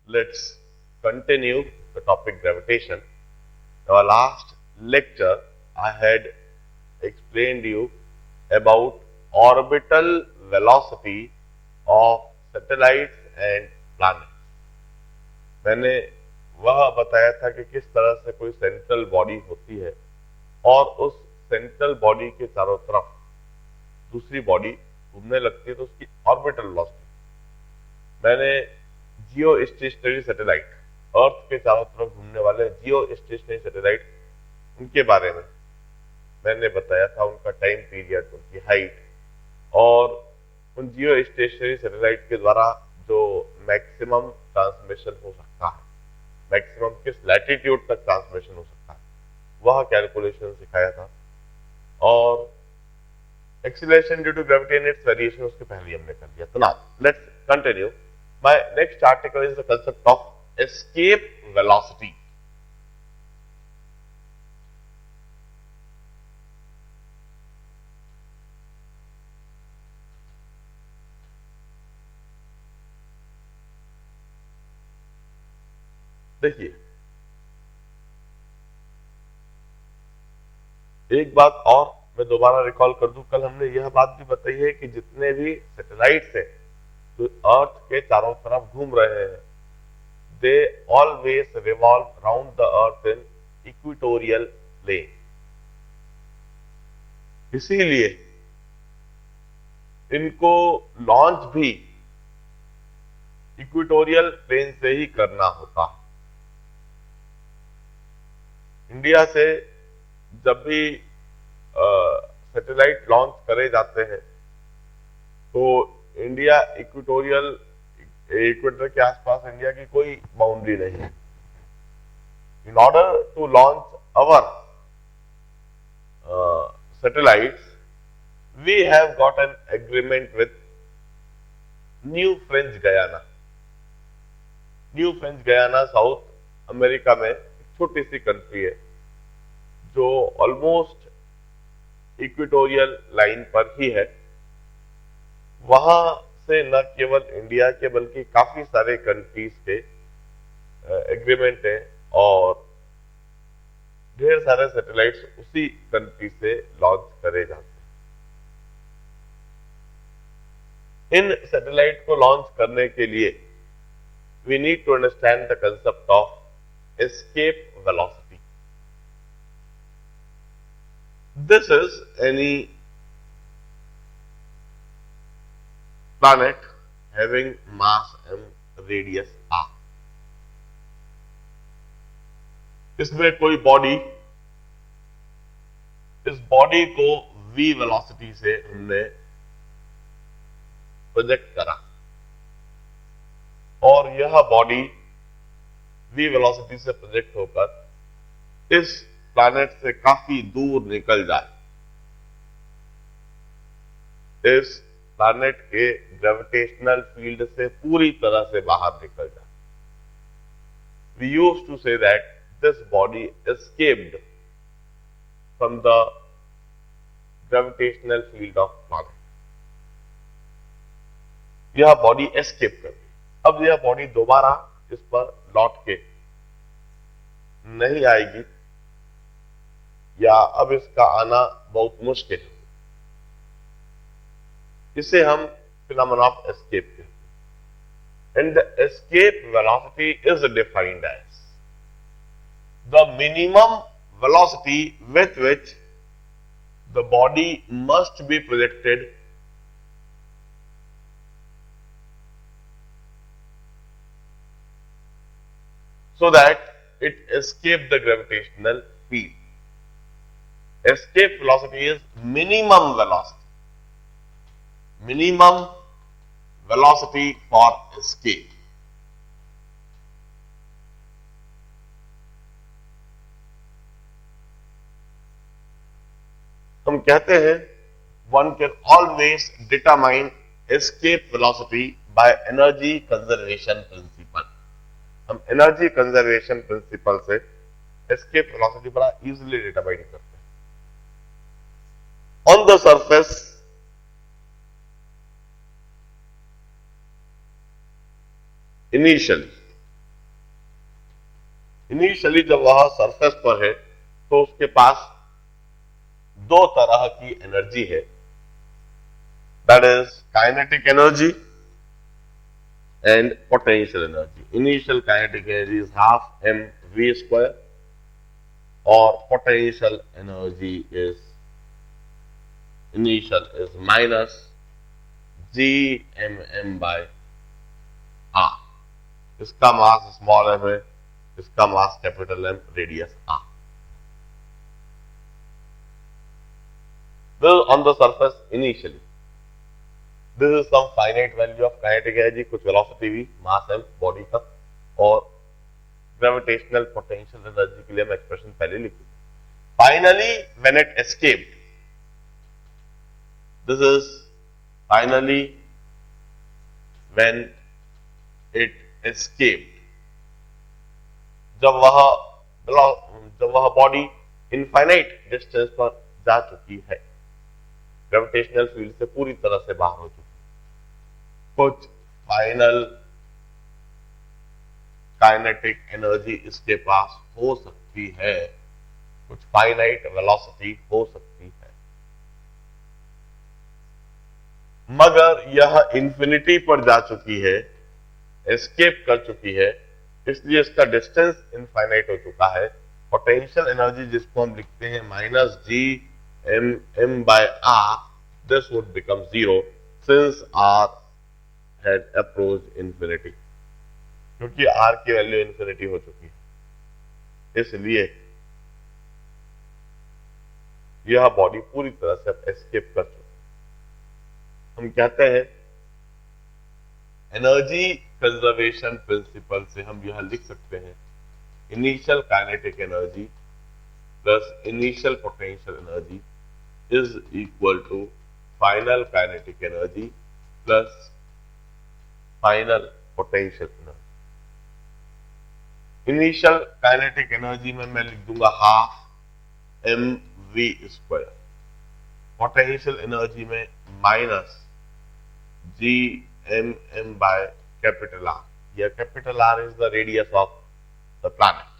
let's continue the topic gravitation. Our last lecture, I had explained you about orbital velocity of satellites and planets. मैंने वह बताया था कि किस तरह से कोई सेंट्रल बॉडी होती है और उस सेंट्रल बॉडी के चारों तरफ दूसरी बॉडी घूमने लगती है तो उसकी ऑर्बिटल वेलोसिटी। मैंने जियो स्टेशनरी सैटेलाइट, अर्थ के चारों तरफ घूमने वाले जियो स्टेशनरी सैटेलाइट, उनके बारे में मैंने बताया था, उनका टाइम पीरियड, उनकी हाइट और उन जियो स्टेशनरी सैटेलाइट के द्वारा जो मैक्सिमम ट्रांसमिशन हो सकता है, मैक्सिमम किस लैटिट्यूड तक ट्रांसमिशन हो सकता है, वह कैलकुलेशन सिखाया था। और acceleration due to gravity and its variation उसके पहले हमने कर लिया। तो now let's continue. My next article is the concept of escape velocity. देखिए, एक बात और मैं दोबारा रिकॉल कर दूं, कल हमने यह बात भी बताई है कि जितने भी सैटेलाइट्स हैं जो अर्थ के चारों तरफ घूम रहे हैं, they always revolve around the earth in equatorial plane. इसीलिए इनको लॉन्च भी इक्वेटोरियल प्लेन से ही करना होता है। इंडिया से जब भी सैटेलाइट लॉन्च करे जाते हैं तो इंडिया इक्वेटर के आसपास इंडिया की कोई बाउंड्री नहीं है। In order to launch our satellites, we have got an agreement with New French Guiana. New French Guiana South America में एक छोटी सी कंट्री है जो ऑलमोस्ट इक्वेटोरियल लाइन पर ही है। वहां से न केवल इंडिया के बल्कि काफी सारे कंट्रीज के एग्रीमेंट है और ढेर सारे सैटेलाइट्स उसी कंट्री से लॉन्च करे जाते हैं। इन सैटेलाइट को लॉन्च करने के लिए we need to understand the concept of escape velocity. This is any planet having mass and radius r. इसमें कोई बॉडी, इस बॉडी को v वेलोसिटी से हमने प्रोजेक्ट करा और यह बॉडी v वेलोसिटी से प्रोजेक्ट होकर इस प्लैनेट से काफी दूर निकल जाए, इस प्लैनेट के ग्रेविटेशनल फील्ड से पूरी तरह से बाहर निकल जाए। We used to say that this body escaped from the gravitational field of planet. यह बॉडी एस्केप कर गई। अब यह बॉडी दोबारा इस पर लौट के नहीं आएगी या अब इसका आना बहुत मुश्किल है। इसे हम फिनोमेना ऑफ एस्केप कहते हैं। And the escape velocity is defined as the minimum velocity with which the body must be projected so that it escape the gravitational field. Escape velocity is minimum velocity. Minimum velocity for escape. हम कहते हैं one can always determine escape velocity by energy conservation principle. हम energy conservation principal से escape velocity बड़ा easily determine करते हैं। On the surface initially initially जब वह सरफेस पर है तो उसके पास दो तरह की एनर्जी है, that is kinetic energy and potential energy. Initial kinetic energy is half mv square or potential energy is initial is minus gmm by r. इसका मास स्मॉल m है, इसका mass capital M, radius r. This on the surface initially. This is some finite value of kinetic energy, कुछ velocity भी, mass m body का, और gravitational potential energy के लिए हम एक्सप्रेशन पहले लिख चुके. Finally, when it escaped, this is finally when it escaped. जब वह बॉडी इनफाइनाइट डिस्टेंस पर जा चुकी है, ग्रेविटेशनल फील्ड से पूरी तरह से बाहर हो चुकी है, कुछ फाइनल काइनेटिक एनर्जी इसके पास हो सकती है, कुछ फाइनाइट वेलोसिटी हो सकती है, मगर यह इंफिनिटी पर जा चुकी है, एस्केप कर चुकी है, इसलिए इसका डिस्टेंस इनफाइनाइट हो चुका है. पोटेंशियल एनर्जी जिसको हम लिखते हैं minus G M by R, this would become zero since R had approached infinity, क्योंकि आर की वैल्यू इंफिनिटी हो चुकी है, इसलिए यह बॉडी पूरी तरह से एस्केप कर चुकी है. हम कहते हैं एनर्जी कंजर्वेशन प्रिंसिपल से हम यह लिख सकते हैं, initial kinetic energy plus initial potential energy is equal to final kinetic energy plus final potential energy. Initial kinetic energy में मैं लिख दूंगा half M we square, potential energy में minus G M M by capital R. यह capital R is the radius of the planet,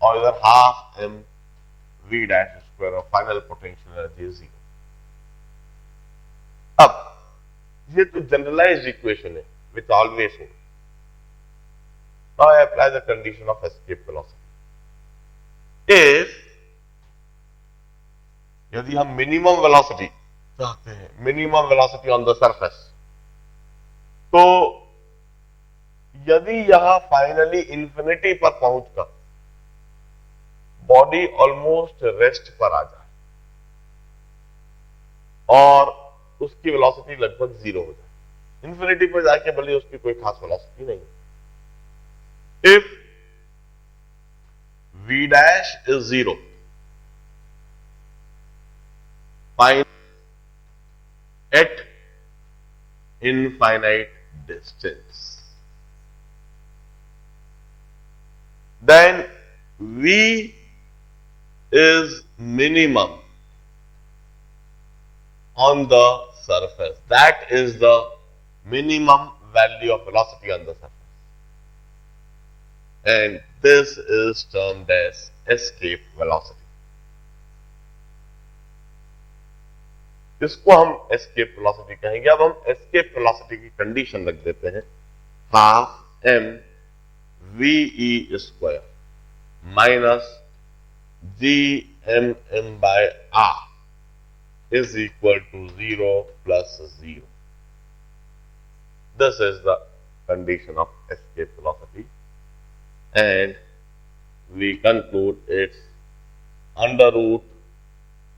और इधर half M v dash square और final potential energy is zero. अब ये तो generalized equation है which always hold. Now I apply the condition of escape velocity. If यदि हम minimum velocity चाहते हैं, minimum velocity on the surface, तो यदि यह फाइनली इंफिनिटी पर पहुंचकर बॉडी ऑलमोस्ट रेस्ट पर आ जाए और उसकी वेलोसिटी लगभग जीरो हो जाए, इंफिनिटी पर जाके भले उसकी कोई खास वेलोसिटी नहीं, if v dash is zero, find at infinite distance, then v is minimum on the surface. That is the minimum value of velocity on the surface, and this is termed as escape velocity. इसको हम escape velocity कहेंगे. अब हम escape velocity की condition रख देते हैं, half M we square minus G M M by R is equal to zero plus zero. This is the condition of escape velocity, and we conclude it's under root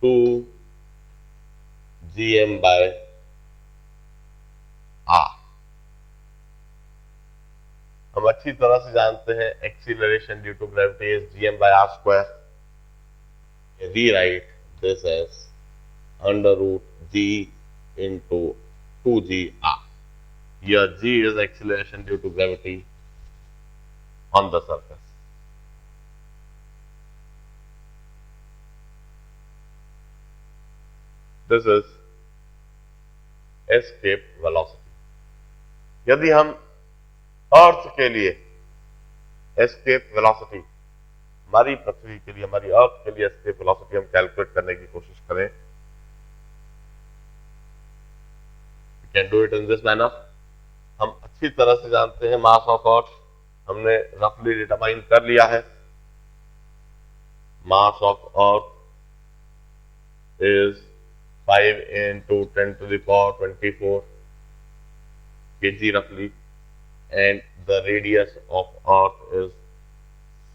2 gm by r. हम अच्छी तरह से जानते हैं acceleration due to gravity is gm by r square. Rewrite this as under root g into 2gr. Here g is acceleration due to gravity on the surface. This is escape velocity. यदि हम अर्थ के लिए escape velocity, हमारी पृथ्वी के लिए, हमारी अर्थ के लिए एस्केप वेलोसिटी हम कैलकुलेट करने की कोशिश करें, can do it in this manner. हम अच्छी तरह से जानते हैं मास ऑफ अर्थ, हमने रफली डिटरमाइन कर लिया है। Mass of earth is 5 into 10 to the power 24 kg roughly, and the radius of earth is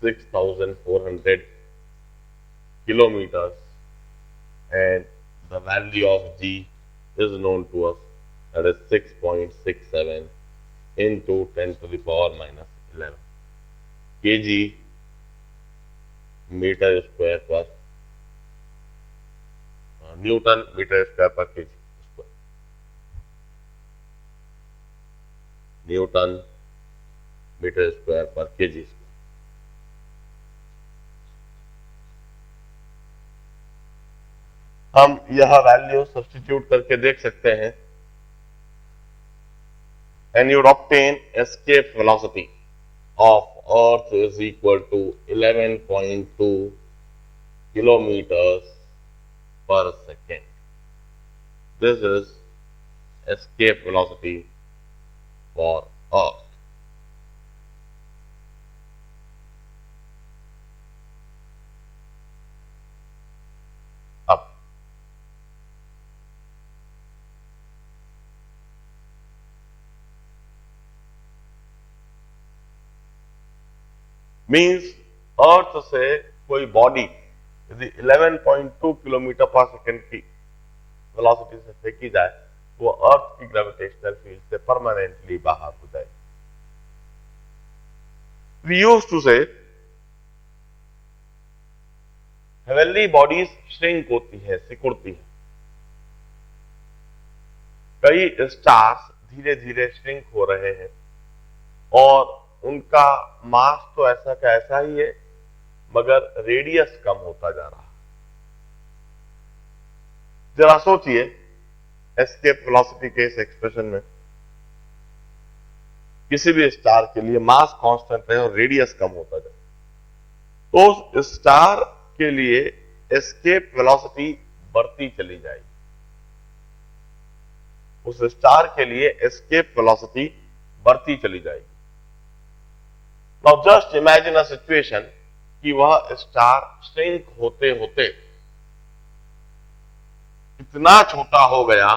6400 kilometers, and the value of g is known to us, that is 6.67 into 10 to the power minus 11 kg meter square per newton metre square per kg square, newton metre square per kg square. हम यह value substitute करके देख सकते हैं, and you would obtain escape velocity of Earth is equal to 11.2 kilometers per second. This is escape velocity for Earth. Up. Means अर्थ से कोई body यदि 11.2 kilometre पर सेकंड की वेलोसिटी से फेंकी जाए तो वो अर्थ की ग्रेविटेशनल फील्ड से परमानेंटली बाहर हो जाए। We used to say heavenly bodies shrink होती है, सिकुड़ती है। कई स्टार्स धीरे धीरे श्रिंक हो रहे हैं और उनका मास तो ऐसा का ऐसा ही है, मगर रेडियस कम होता जा रहा है। जरा सोचिए एस्केप वेलोसिटी के इस एक्सप्रेशन में किसी भी स्टार के लिए मास कांस्टेंट है और रेडियस कम होता जाए, तो स्टार के लिए एस्केप वेलोसिटी बढ़ती चली जाएगी। उस स्टार के लिए एस्केप वेलोसिटी बढ़ती चली जाएगी। Now just imagine a situation कि वह स्टार श्रिंक होते होते इतना छोटा हो गया,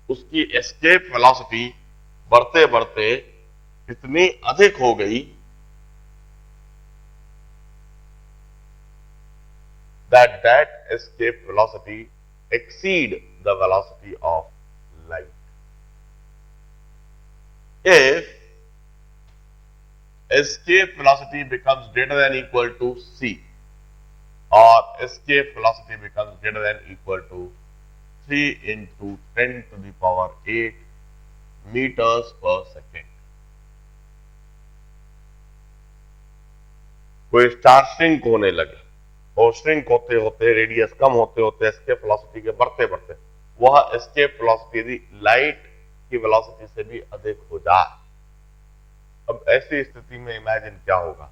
उसकी एस्केप वेलोसिटी बढ़ते बढ़ते इतनी अधिक हो गई that escape velocity exceed the velocity of light. If escape velocity becomes greater than equal to c, or escape velocity becomes greater than equal to 3 into 10 to the power 8 meters per second, कोई star shrink होने लगे और shrink होते होते radius कम होते होते escape velocity के बढ़ते बढ़ते वह एस्केप वेलोसिटी यदि लाइट की वेलोसिटी से भी अधिक हो जाए, अब ऐसी स्थिति में इमेजिन क्या होगा,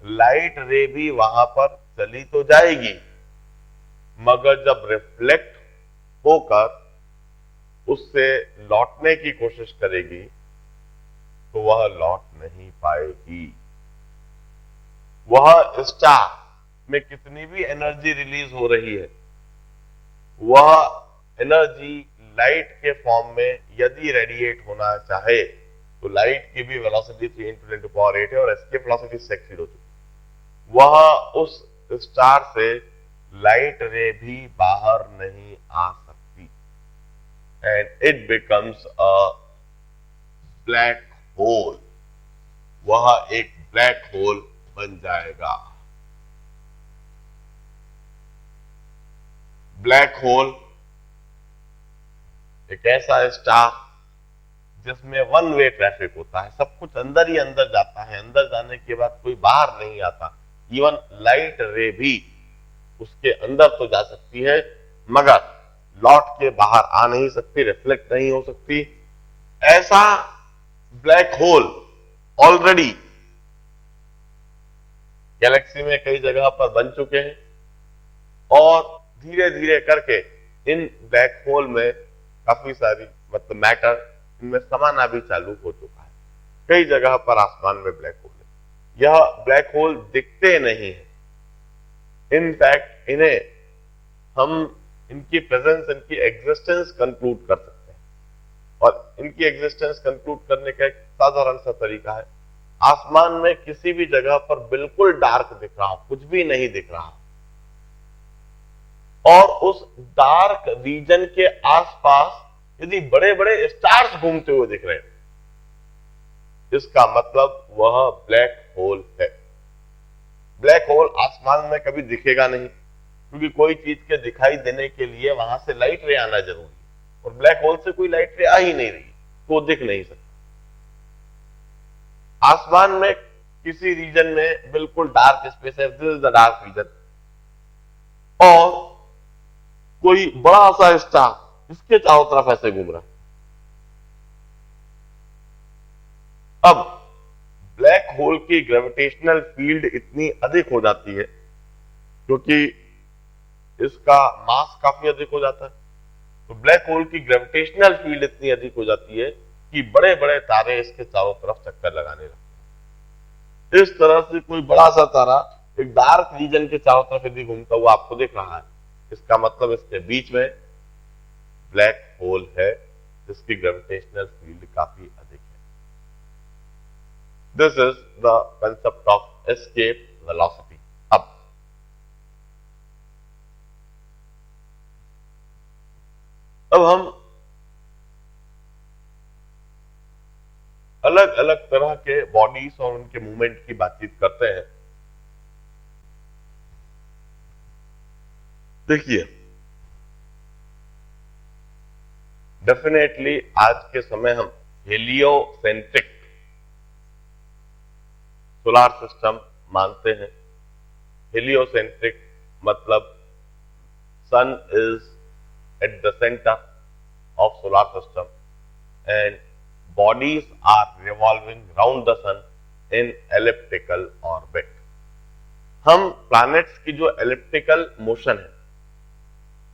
लाइट रे भी वहां पर चली तो जाएगी, मगर जब रिफ्लेक्ट होकर उससे लौटने की कोशिश करेगी तो वह लौट नहीं पाएगी। वह स्टार में कितनी भी एनर्जी रिलीज हो रही है, वह एनर्जी लाइट के फॉर्म में यदि रेडिएट होना चाहे तो लाइट की भी velocity 3 into 10 to the power 8 है और एस्केप वेलोसिटी से एक्सीड हो चुकी। वह उस स्टार से लाइट रे भी बाहर नहीं आ सकती, and it becomes a black hole. वह एक ब्लैक होल बन जाएगा। ब्लैक होल एक ऐसा स्टार जिसमें वन वे ट्रैफिक होता है, सब कुछ अंदर ही अंदर जाता है, अंदर जाने के बाद कोई बाहर नहीं आता। इवन लाइट रे भी उसके अंदर तो जा सकती है मगर लौट के बाहर आ नहीं सकती, रिफ्लेक्ट नहीं हो सकती। ऐसा ब्लैक होल ऑलरेडी गैलेक्सी में कई जगह पर बन चुके हैं और धीरे धीरे करके इन ब्लैक होल में काफी सारी मतलब मैटर इनमें समाना भी चालू हो चुका है। कई जगह पर आसमान में ब्लैक होल है। यह ब्लैक होल दिखते नहीं है, इनफैक्ट इन्हें हम इनकी प्रेजेंस, इनकी एग्जिस्टेंस कंक्लूड कर सकते हैं। और इनकी एग्जिस्टेंस कंक्लूड करने का एक साधारण सा तरीका है, आसमान में किसी भी जगह पर बिल्कुल डार्क दिख रहा हो, कुछ भी नहीं दिख रहा, और उस डार्क रीजन के आसपास यदि बड़े बड़े स्टार्स घूमते हुए दिख रहे हैं, इसका मतलब वह ब्लैक होल है। ब्लैक होल आसमान में कभी दिखेगा नहीं, क्योंकि कोई चीज के दिखाई देने के लिए वहां से लाइट रे आना जरूरी है, और ब्लैक होल से कोई लाइट रे आ ही नहीं रही तो दिख नहीं सकता। आसमान में किसी रीजन में बिल्कुल डार्क स्पेस है, this is the dark region, और कोई बड़ा सा स्टार इसके चारों तरफ ऐसे घूम रहा है। अब ब्लैक होल की ग्रेविटेशनल फील्ड इतनी अधिक हो जाती है क्योंकि इसका मास काफी अधिक हो जाता है, तो ब्लैक होल की ग्रेविटेशनल फील्ड इतनी अधिक हो जाती है कि बड़े बड़े तारे इसके चारों तरफ चक्कर लगाने लगते हैं। इस तरह से कोई बड़ा सा तारा एक डार्क रीजन के चारों तरफ यदि घूमता हुआ आपको दिख रहा है, इसका मतलब इसके बीच में ब्लैक होल है जिसकी ग्रेविटेशनल फील्ड काफी अधिक है। This is the concept of escape velocity. अब हम अलग अलग तरह के बॉडीज और उनके मूवमेंट की बातचीत करते हैं। देखिए, डेफिनेटली आज के समय हम हेलियोसेंट्रिक सोलार सिस्टम मानते हैं। हेलियोसेंट्रिक मतलब सन is at the center of solar system and bodies are revolving round the sun in elliptical orbit। हम प्लैनेट्स की जो एलिप्टिकल मोशन है,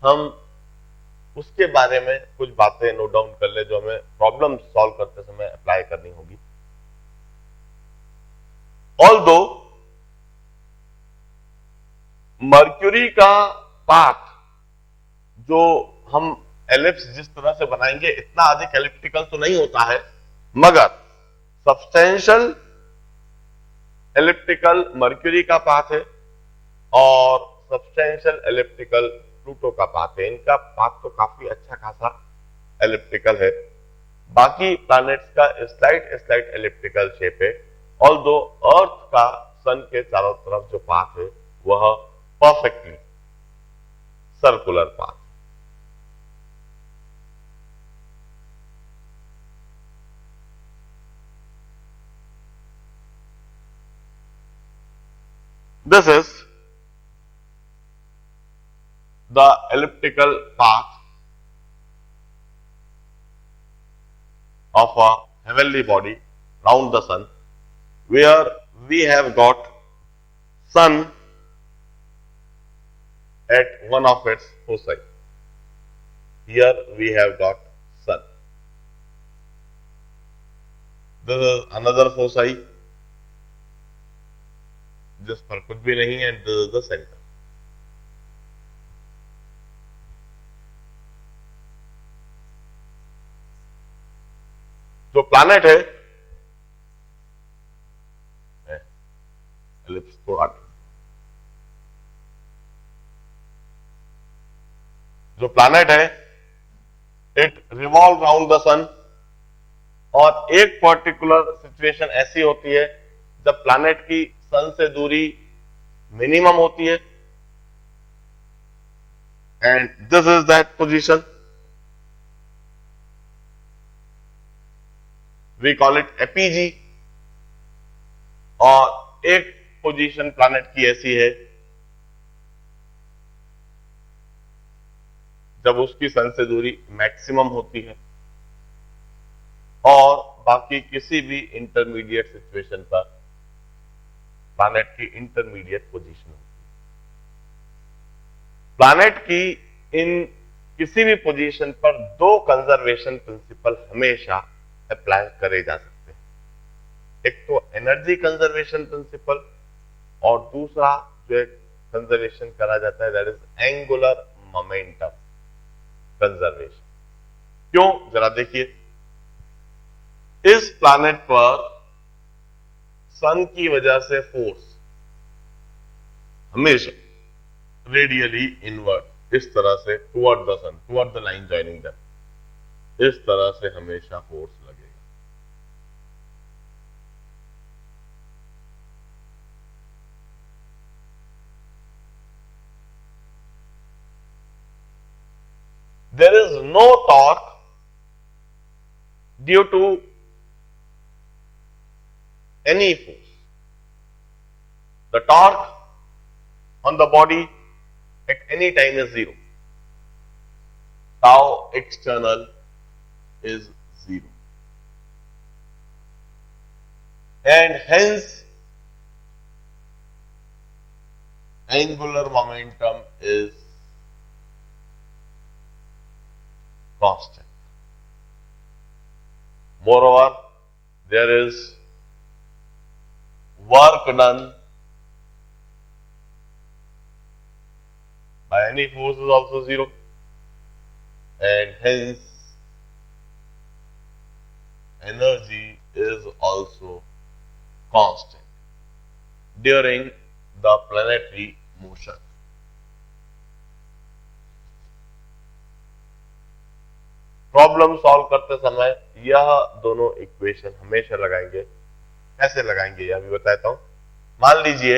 हम उसके बारे में कुछ बातें नोट डाउन कर ले जो हमें प्रॉब्लम सॉल्व करते समय अप्लाई करनी होगी। ऑल्दो मर्क्यूरी का पाथ जो हम एलिप्स जिस तरह से बनाएंगे इतना अधिक एलिप्टिकल तो नहीं होता है, मगर सब्सटेंशियल एलिप्टिकल मर्क्यूरी का पाथ है और सब्सटेंशियल एलिप्टिकल प्लूटो का पाथ है। इनका पाथ तो काफी अच्छा खासा एलिप्टिकल है। बाकी प्लैनेट्स का स्लाइट स्लाइट एलिप्टिकल शेप है, ऑल्दो अर्थ का सन के चारों तरफ जो पाथ है वह perfectly circular path. This is the elliptical path of a heavenly body round the sun, where we have got sun at one of its foci. Here we have got sun. This is another foci जिस पर कुछ भी नहीं है, this is the centre. जो planet है ellipse को जो प्लैनेट है इट रिवॉल्व राउंड द सन, और एक पर्टिकुलर सिचुएशन ऐसी होती है जब प्लैनेट की सन से दूरी मिनिमम होती है, and this is that position, we call it apogee. और एक पोजीशन प्लैनेट की ऐसी है जब उसकी सन से दूरी मैक्सिमम होती है, और बाकी किसी भी इंटरमीडिएट सिचुएशन पर प्लैनेट की इंटरमीडिएट पोजीशन होती है। प्लैनेट की इन किसी भी पोजीशन पर दो कंजर्वेशन प्रिंसिपल हमेशा अप्लाई करे जा सकते हैं। एक तो एनर्जी कंजर्वेशन प्रिंसिपल और दूसरा जो कंजर्वेशन करा जाता है that is angular momentum conservation. क्यों, जरा देखिए, इस प्लैनेट पर सन की वजह से फोर्स हमेशा रेडियली इनवर्ट इस तरह से toward the sun, toward the line joining them, इस तरह से हमेशा फोर्स लगेगा। There is no torque due to any force. The torque on the body at any time is zero. Tau external is zero. And hence angular momentum is constant. Moreover, there is work done by any force is also zero, and hence energy is also constant during the planetary motion. Problem solve करते समय यह दोनों equation हमेशा लगाएंगे। कैसे लगाएंगे यह भी बताता हूं। मान लीजिए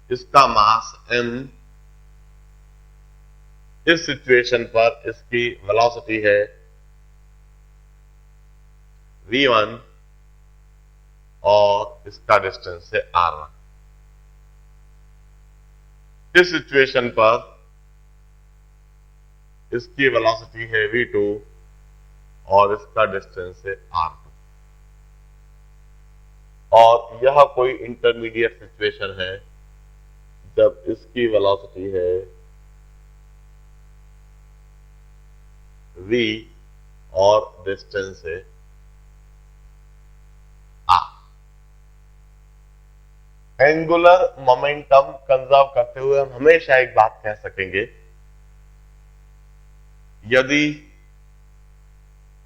इसका मास m, इस सिचुएशन पर इसकी वेलोसिटी है v1 और इसका डिस्टेंस है r1। इस सिचुएशन पर इसकी वेलोसिटी है v2 और इसका डिस्टेंस है r2, और यह कोई इंटरमीडिएट सिचुएशन है जब इसकी वेलोसिटी है v और डिस्टेंस है r। एंगुलर मोमेंटम कंजर्व करते हुए हम हमेशा एक बात कह सकेंगे, यदि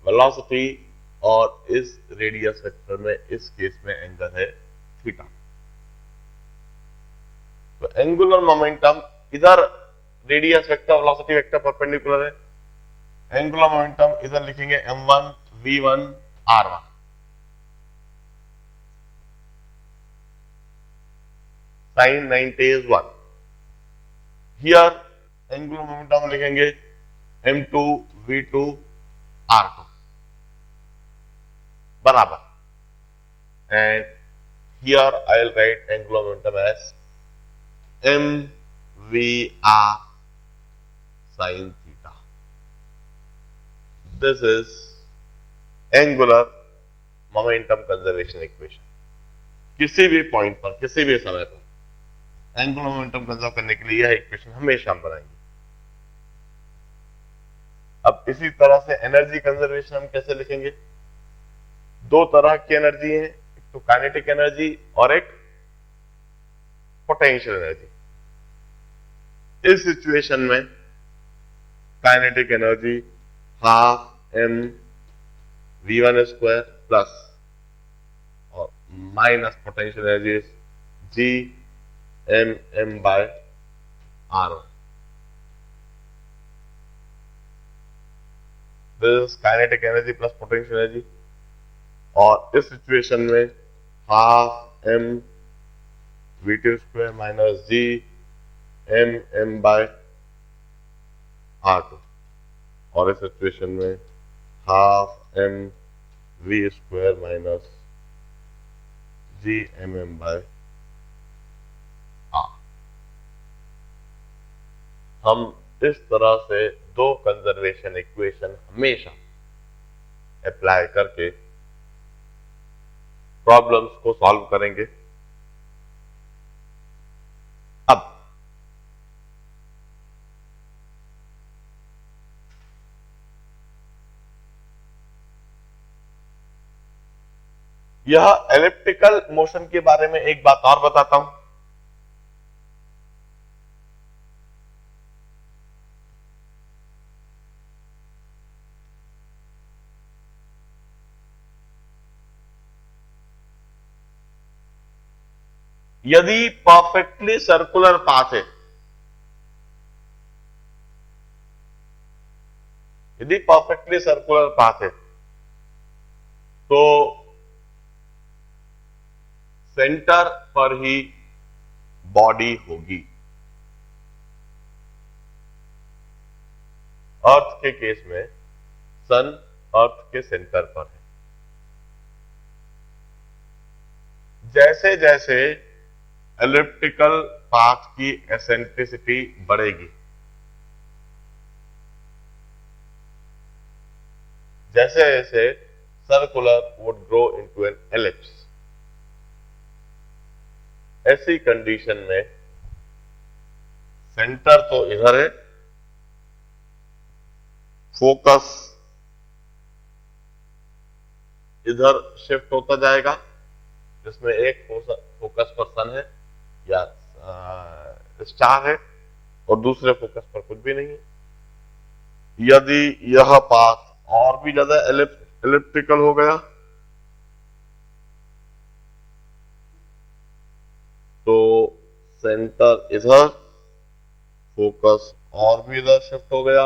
वेलोसिटी और इस रेडियस वेक्टर में इस केस में एंगल है थीटा, तो एंगुलर मोमेंटम इधर radius vector velocity vector perpendicular है, एंगुलर मोमेंटम इधर लिखेंगे m1 v1 r1। sin 90 is 1। Here angular momentum लिखेंगे m2 v2 r2 बराबर, and here I will write angular momentum as mvr sin theta। This is angular momentum conservation equation। किसी भी point पर, किसी भी समय पर एंगुलर मोमेंटम कंजर्व करने के लिए यह इक्वेशन हमेशा हम बनाएंगे। अब इसी तरह से एनर्जी कंजर्वेशन हम कैसे लिखेंगे? दो तरह की एनर्जी है, एक तो काइनेटिक एनर्जी और एक पोटेंशियल एनर्जी। इस सिचुएशन में kinetic energy half m v1 square plus और minus potential energy g m by r1। This is kinetic energy plus potential energy, और इस सिचुएशन में half m v2 square minus g m by r2, और इस situation में half m v square minus g m by r। हम इस तरह से दो कंजर्वेशन इक्वेशन हमेशा अप्लाई करके प्रॉब्लम्स को सॉल्व करेंगे। यह एलिप्टिकल मोशन के बारे में एक बात और बताता हूं। यदि परफेक्टली सर्कुलर पाथ है, यदि परफेक्टली सर्कुलर पाथ है तो सेंटर पर ही बॉडी होगी। अर्थ के केस में सन अर्थ के सेंटर पर है। जैसे जैसे एलिप्टिकल पाथ की एसेंट्रिसिटी बढ़ेगी, जैसे जैसे circular would grow into an ellipse, ऐसी कंडीशन में सेंटर तो इधर है, फोकस इधर शिफ्ट होता जाएगा, जिसमें एक फोकस पर सन है या स्टार है और दूसरे फोकस पर कुछ भी नहीं है। यदि यह पाथ और भी ज्यादा एलिप्टिकल हो गया तो सेंटर इधर, फोकस और भी इधर शिफ्ट हो गया,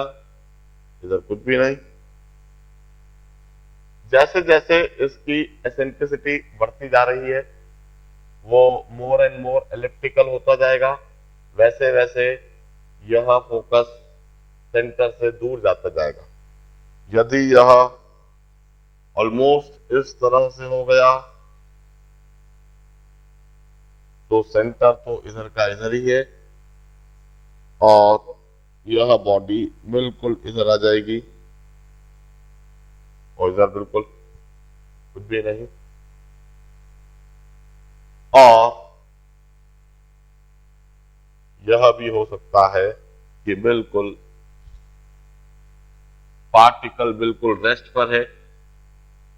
इधर कुछ भी नहीं। जैसे जैसे इसकी एसेंट्रिसिटी बढ़ती जा रही है, वो मोर एंड मोर एलिप्टिकल होता जाएगा, वैसे वैसे यह फोकस सेंटर से दूर जाता जाएगा। यदि यह ऑलमोस्ट इस तरह से हो गया तो सेंटर तो इधर का इधर ही है और यह बॉडी बिल्कुल इधर आ जाएगी और इधर बिल्कुल कुछ भी नहीं। और यह भी हो सकता है कि बिल्कुल पार्टिकल बिल्कुल रेस्ट पर है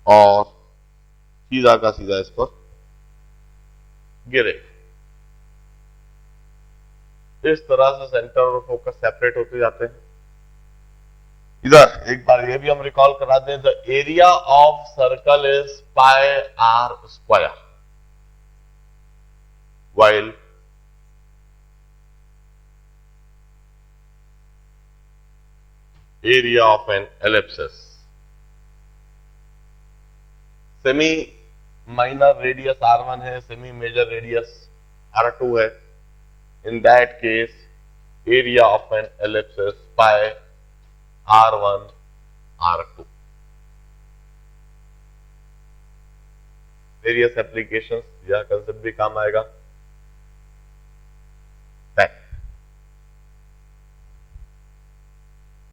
और सीधा का सीधा इस पर गिरे। इस तरह से सेंटर और फोकस सेपरेट होते जाते हैं। इधर एक बार ये भी हम रिकॉल करा दें, the area of circle is pi R square, while area of an ellipsis, semi minor radius R1 है, सेमी मेजर रेडियस R2 है। In that case area of an ellipsis pi R1 R2। Various applications, यह concept भी काम आएगा।